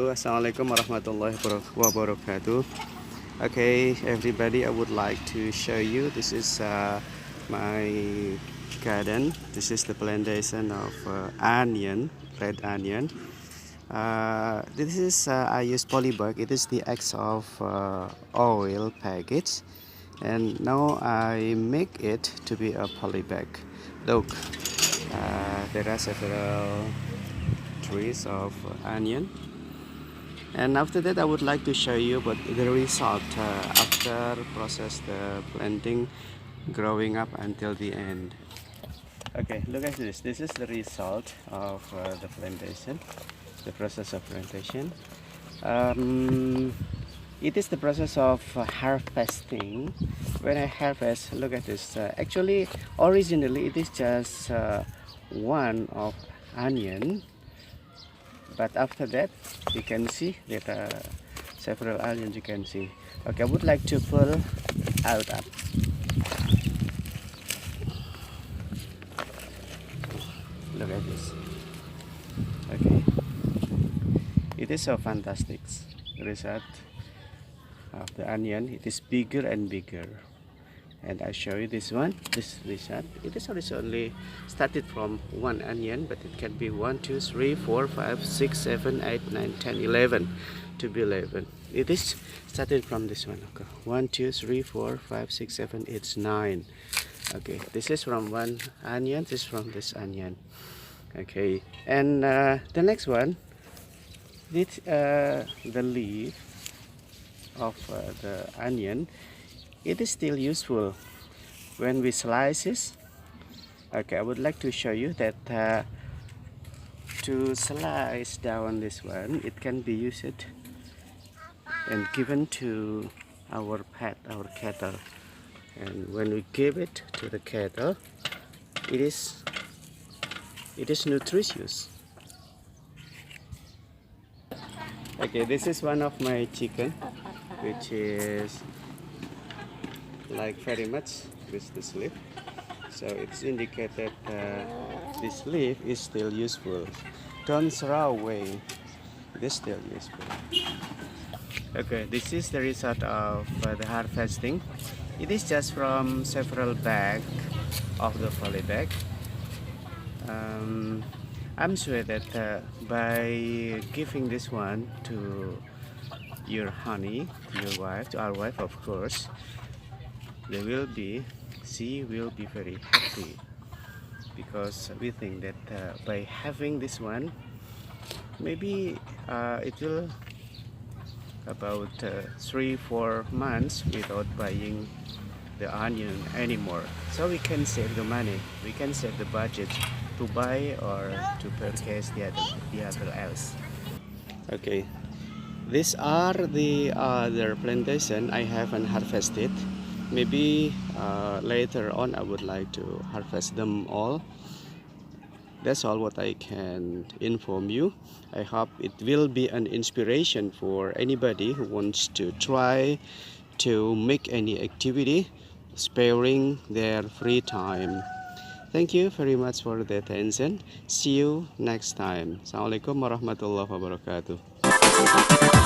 Halo, Assalamualaikum warahmatullahi wabarakatuh. Okay, everybody, I would like to show you. This is my garden. This is the plantation of onion, red onion. This is I use polybag. It is the X of oil package, and now I make it to be a polybag. Look, there are several trees of onion, and after that I would like to show you what the result after process the planting, growing up until the end. Okay, look at this. This is the result of the plantation, the process of plantation. It is the process of harvesting. When I harvest, look at this. Actually, originally it is just one of onion, but after that you can see that several onions you can see. Okay, I would like to pull out up. Look at this. Okay, it is so fantastic result of the onion. It is bigger and bigger, and I show you this one. This result, it is only started from one onion, but it can be 1 2 3 4 5 6 7 8 9 10 11 to be 11. It is started from this one. Okay, 1 2 3 4 5 6 7 8 9. Okay, this is from one onion, this is from this onion. Okay, and the next one, this the leaf of the onion, it is still useful when we slice it. Okay, I would like to show you that to slice down this one, it can be used and given to our pet, our cattle. And when we give it to the cattle, it is nutritious. Okay, this is one of my chicken, which is like very much with this leaf, so it's indicated this leaf is still useful. Don't throw away, it is still useful. Okay, this is the result of the harvesting. It is just from several bags of the polybag. I'm sure that by giving this one to your honey, to your wife, to our wife of course, she will be very happy, because we think that by having this one, maybe it will about 3-4 months without buying the onion anymore. So we can save the money, we can save the budget to buy or to purchase the other else. Okay, these are the other plantation I haven't harvested. Maybe later on I would like to harvest them all. That's all what I can inform you. I hope it will be an inspiration for anybody who wants to try to make any activity sparing their free time. Thank you very much for the attention. See you next time. Assalamualaikum warahmatullahi wabarakatuh.